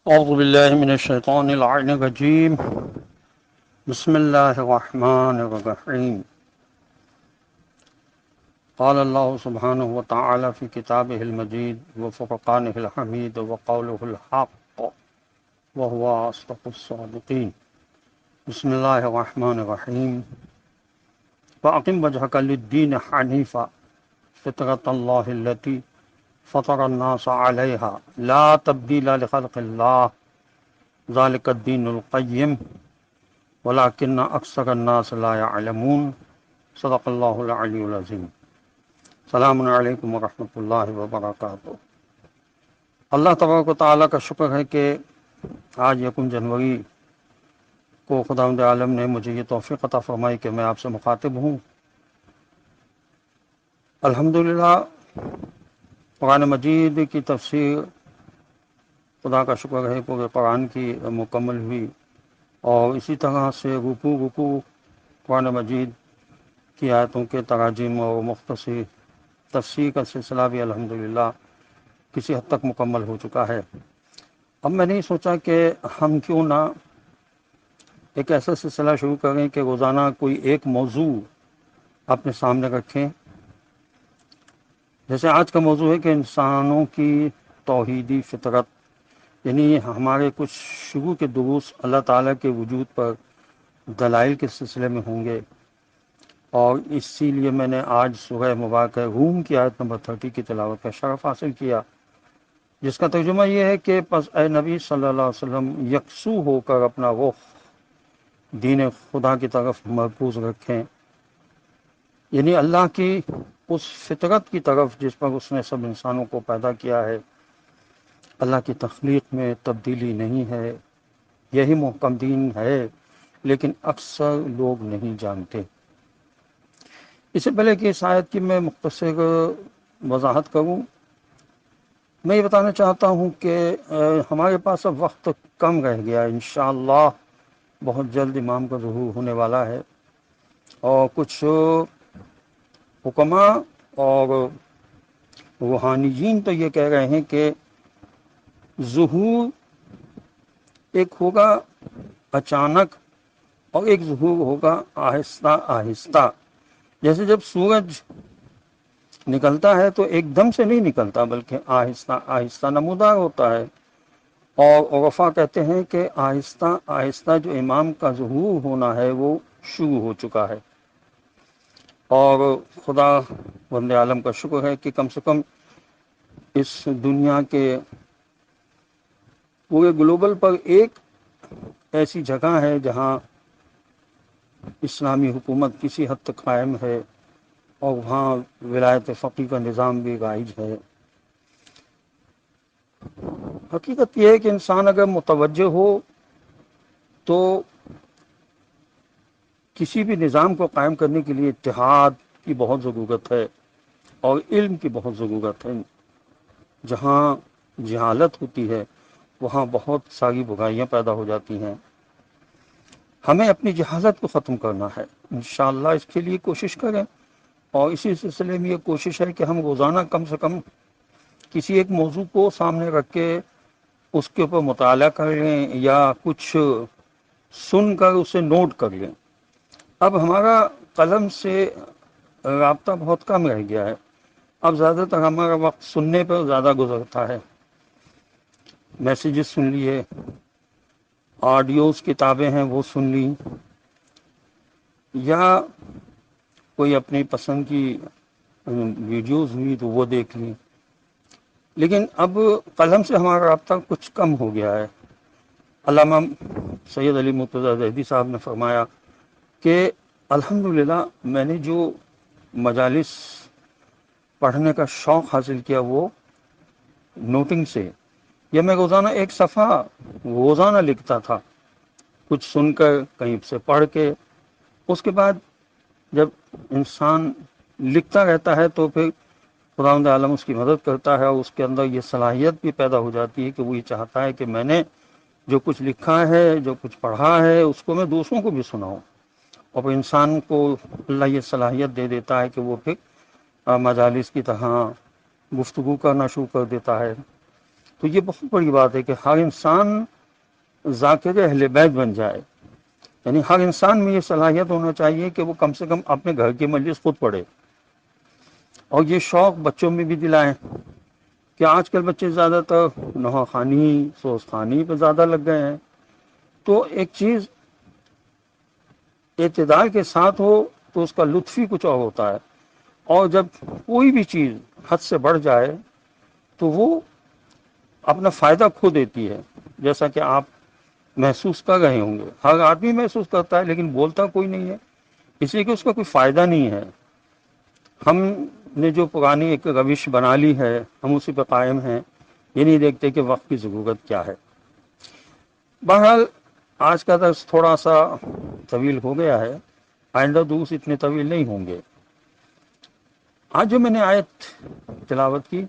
أعوذ بالله من الشيطان اللعين الرجيم. بسم الله الرحمن الرحيم. قال الله سبحانه وتعالى في كتابه المجيد وفرقانه الحميد وقوله الحق وهو أصدق الصادقين. بسم الله الرحمن الرحيم. فأقم وجهك للدين حنيفا فطرة الله التي فطر الناس عليها لا تبديل لخلق الله ذلك الدين القيم ولكن أكثر الناس لا يعلمون. صدق اللہ العلی العظیم. السلام علیکم ورحمۃ اللہ وبرکاتہ. اللہ تبارک و تعالیٰ کا شکر ہے کہ آج 1 جنوری کو خداوند عالم نے مجھے یہ توفیق عطا فرمائی کہ میں آپ سے مخاطب ہوں. الحمدللہ قرآن مجید کی تفسیر خدا کا شکر ہے پورے قرآن کی مکمل ہوئی، اور اسی طرح سے رکوع قرآن مجید کی آیتوں کے تراجم اور مختصر تفسیر کا سلسلہ بھی الحمدللہ کسی حد تک مکمل ہو چکا ہے. اب میں نے سوچا کہ ہم کیوں نہ ایک ایسا سلسلہ شروع کریں کہ روزانہ کوئی ایک موضوع اپنے سامنے رکھیں. جیسے آج کا موضوع ہے کہ انسانوں کی توحیدی فطرت، یعنی ہمارے کچھ شروع کے دروس اللہ تعالیٰ کے وجود پر دلائل کے سلسلے میں ہوں گے، اور اسی لیے میں نے آج سورہ مبارکہ روم کی آیت نمبر 30 کی تلاوت کا شرف حاصل کیا، جس کا ترجمہ یہ ہے کہ پس اے نبی صلی اللہ علیہ وسلم یکسو ہو کر اپنا رخ دین خدا کی طرف مرکوز رکھیں، یعنی اللہ کی اس فطرت کی طرف جس پر اس نے سب انسانوں کو پیدا کیا ہے. اللہ کی تخلیق میں تبدیلی نہیں ہے، یہی محکم دین ہے، لیکن اکثر لوگ نہیں جانتے. اس سے پہلے کہ اس آیت کی میں مختصر وضاحت کروں، میں یہ بتانا چاہتا ہوں کہ ہمارے پاس اب وقت کم رہ گیا. انشاءاللہ بہت جلد امام کا ظہور ہونے والا ہے، اور کچھ حکماء اور روحانیین تو یہ کہہ رہے ہیں کہ ظہور ایک ہوگا اچانک اور ایک ظہور ہوگا آہستہ آہستہ. جیسے جب سورج نکلتا ہے تو ایک دم سے نہیں نکلتا، بلکہ آہستہ آہستہ نمودار ہوتا ہے، اور عرفاء کہتے ہیں کہ آہستہ آہستہ جو امام کا ظہور ہونا ہے وہ شروع ہو چکا ہے. اور خدا بند عالم کا شکر ہے کہ کم سے کم اس دنیا کے پورے گلوبل پر ایک ایسی جگہ ہے جہاں اسلامی حکومت کسی حد تک قائم ہے، اور وہاں ولایت فقیہ کا نظام بھی رائج ہے. حقیقت یہ ہے کہ انسان اگر متوجہ ہو تو کسی بھی نظام کو قائم کرنے کے لیے اتحاد کی بہت ضرورت ہے اور علم کی بہت ضرورت ہے. جہاں جہالت ہوتی ہے وہاں بہت ساری برائیاں پیدا ہو جاتی ہیں. ہمیں اپنی جہالت کو ختم کرنا ہے، انشاءاللہ اس کے لیے کوشش کریں. اور اسی سلسلے میں یہ کوشش ہے کہ ہم روزانہ کم سے کم کسی ایک موضوع کو سامنے رکھ کے اس کے اوپر مطالعہ کر لیں، یا کچھ سن کر اسے نوٹ کر لیں. اب ہمارا قلم سے رابطہ بہت کم رہ گیا ہے. اب زیادہ تر ہمارا وقت سننے پر زیادہ گزرتا ہے. میسیجز سن لیے، آڈیوز کتابیں ہیں وہ سن لی، یا کوئی اپنی پسند کی ویڈیوز ہوئی تو وہ دیکھ لی. لیکن اب قلم سے ہمارا رابطہ کچھ کم ہو گیا ہے. علامہ سید علی مرتضیٰ زیدی صاحب نے فرمایا کہ الحمدللہ میں نے جو مجالس پڑھنے کا شوق حاصل کیا وہ نوٹنگ سے، یا میں روزانہ ایک صفحہ روزانہ لکھتا تھا، کچھ سن کر کہیں سے پڑھ کے. اس کے بعد جب انسان لکھتا رہتا ہے تو پھر خداوند عالم اس کی مدد کرتا ہے، اور اس کے اندر یہ صلاحیت بھی پیدا ہو جاتی ہے کہ وہ یہ چاہتا ہے کہ میں نے جو کچھ لکھا ہے، جو کچھ پڑھا ہے، اس کو میں دوسروں کو بھی سناؤں. اور پھر انسان کو اللہ یہ صلاحیت دے دیتا ہے کہ وہ پھر مجالس کی طرح گفتگو کرنا شروع کر دیتا ہے. تو یہ بہت بڑی بات ہے کہ ہر انسان ذاکر اہل بیت بن جائے. یعنی ہر انسان میں یہ صلاحیت ہونا چاہیے کہ وہ کم سے کم اپنے گھر کی مجلس خود پڑھے. اور یہ شوق بچوں میں بھی دلائیں کہ آج کل بچے زیادہ تر نوحہ خوانی سوز خوانی پہ زیادہ لگ گئے ہیں. تو ایک چیز اعتدال کے ساتھ ہو تو اس کا لطف ہی کچھ اور ہوتا ہے. اور جب کوئی بھی چیز حد سے بڑھ جائے تو وہ اپنا فائدہ کھو دیتی ہے. جیسا کہ آپ محسوس کر رہے ہوں گے, ہر آدمی محسوس کرتا ہے لیکن بولتا کوئی نہیں ہے, اس لیے کہ اس کا کوئی فائدہ نہیں ہے. ہم نے جو پرانی ایک روش بنا لی ہے ہم اسی پہ قائم ہیں, یہ نہیں دیکھتے کہ وقت کی ضرورت کیا ہے. بہرحال آج کا درس تھوڑا سا طویل ہو گیا ہے, آئندہ دروس اتنے طویل نہیں ہوں گے. آج جو میں نے آیت تلاوت کی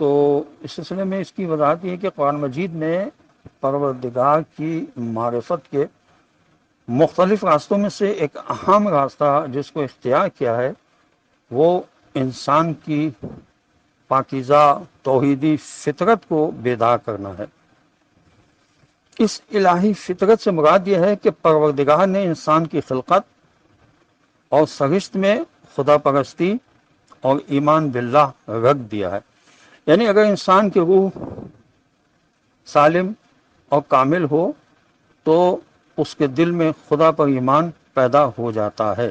تو اس سلسلے میں اس کی وضاحت یہ کہ قرآن مجید نے پروردگار کی معرفت کے مختلف راستوں میں سے ایک اہم راستہ جس کو اختیار کیا ہے وہ انسان کی پاکیزہ توحیدی فطرت کو بیدار کرنا ہے. اس الہی فطرت سے مراد یہ ہے کہ پروردگار نے انسان کی خلقت اور سرشت میں خدا پرستی اور ایمان باللہ رکھ دیا ہے. یعنی اگر انسان کی روح سالم اور کامل ہو تو اس کے دل میں خدا پر ایمان پیدا ہو جاتا ہے.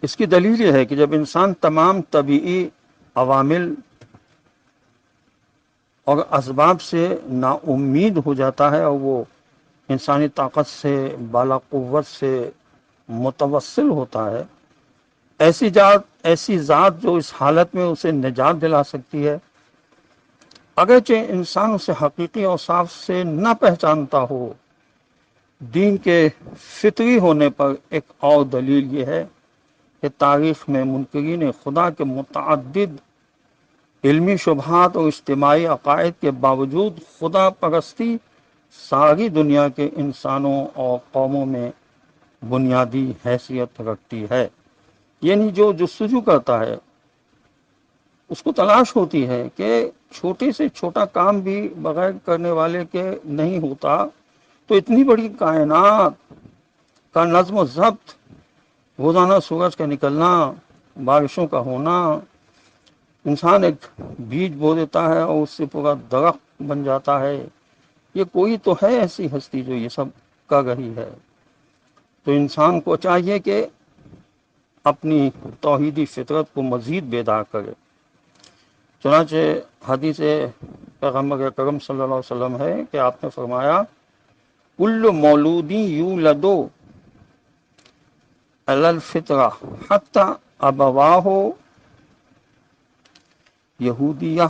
اس کی دلیل یہ ہے کہ جب انسان تمام طبعی عوامل اور اسباب سے نا امید ہو جاتا ہے اور وہ انسانی طاقت سے بالا قوت سے متوسل ہوتا ہے, ایسی ذات جو اس حالت میں اسے نجات دلا سکتی ہے, اگرچہ انسان اسے حقیقی اوصاف سے نہ پہچانتا ہو. دین کے فطری ہونے پر ایک اور دلیل یہ ہے کہ تاریخ میں منکرین خدا کے متعدد علمی شبہات اور اجتماعی عقائد کے باوجود خدا پرستی ساری دنیا کے انسانوں اور قوموں میں بنیادی حیثیت رکھتی ہے. یعنی جو جستجو کرتا ہے اس کو تلاش ہوتی ہے کہ چھوٹے سے چھوٹا کام بھی بغیر کرنے والے کے نہیں ہوتا, تو اتنی بڑی کائنات کا نظم و ضبط, روزانہ سورج کا نکلنا, بارشوں کا ہونا, انسان ایک بیج بو دیتا ہے اور اس سے پورا درخت بن جاتا ہے, یہ کوئی تو ہے ایسی ہستی جو یہ سب کر رہی ہے. تو انسان کو چاہیے کہ اپنی توحیدی فطرت کو مزید بیدار کرے. چنانچہ حدیث پیغمبر اکرم صلی اللہ علیہ وسلم ہے کہ آپ نے فرمایا کل مولود یولد علی الفطرہ حتی ابواہ یہودیہ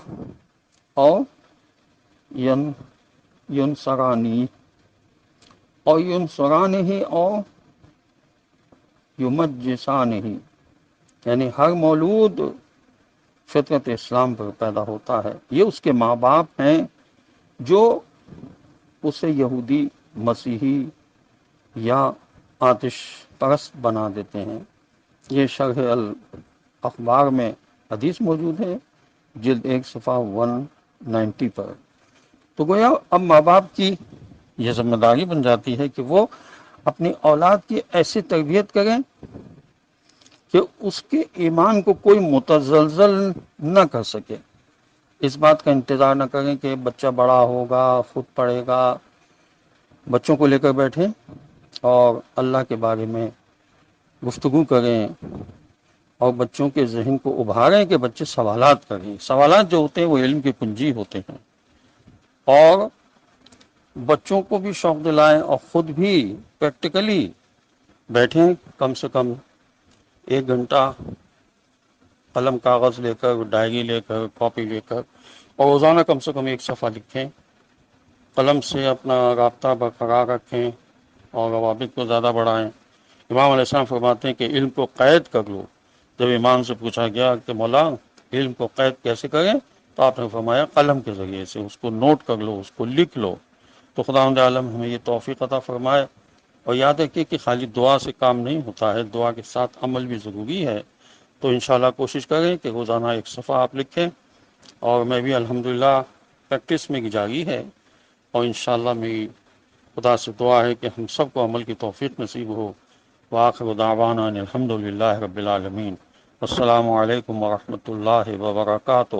اور ینصرانی اور ینصرانہ اور یمجسانہ, یعنی ہر مولود فطرت اسلام پر پیدا ہوتا ہے. یہ اس کے ماں باپ ہیں جو اسے یہودی, مسیحی یا آتش پرست بنا دیتے ہیں. یہ شرح الاخبار میں حدیث موجود ہے, جلد 1 صفحہ 190 پر. تو گویا اب ماں باپ کی یہ ذمہ داری بن جاتی ہے کہ وہ اپنی اولاد کی ایسی تربیت کریں کہ اس کے ایمان کو کوئی متزلزل نہ کر سکے. اس بات کا انتظار نہ کریں کہ بچہ بڑا ہوگا خود پڑھے گا. بچوں کو لے کر بیٹھیں اور اللہ کے بارے میں گفتگو کریں اور بچوں کے ذہن کو ابھاریں کہ بچے سوالات کریں. سوالات جو ہوتے ہیں وہ علم کی کنجی ہوتے ہیں, اور بچوں کو بھی شوق دلائیں اور خود بھی پریکٹیکلی بیٹھیں, کم سے کم 1 گھنٹہ قلم کاغذ لے کر, ڈائری لے کر, کاپی لے کر, اور روزانہ کم سے کم 1 صفحہ لکھیں. قلم سے اپنا رابطہ برقرار رکھیں اور روابط کو زیادہ بڑھائیں. امام علیہ السلام فرماتے ہیں کہ علم کو قید کر لو. جب امام سے پوچھا گیا کہ مولا علم کو قید کیسے کریں, تو آپ نے فرمایا قلم کے ذریعے سے, اس کو نوٹ کر لو, اس کو لکھ لو. تو خداوند عالم ہمیں یہ توفیق عطا فرمائے. اور یاد رکھیے کہ خالی دعا سے کام نہیں ہوتا ہے, دعا کے ساتھ عمل بھی ضروری ہے. تو انشاءاللہ کوشش کریں کہ روزانہ 1 صفحہ آپ لکھیں. اور میں بھی الحمدللہ پریکٹس میں جاری ہے، اور انشاءاللہ میری خدا سے دعا ہے کہ ہم سب کو عمل کی توفیق نصیب ہو۔ وآخر دعوانا ان الحمد للہ رب العالمین۔ السلام علیکم ورحمۃ اللہ وبرکاتہ۔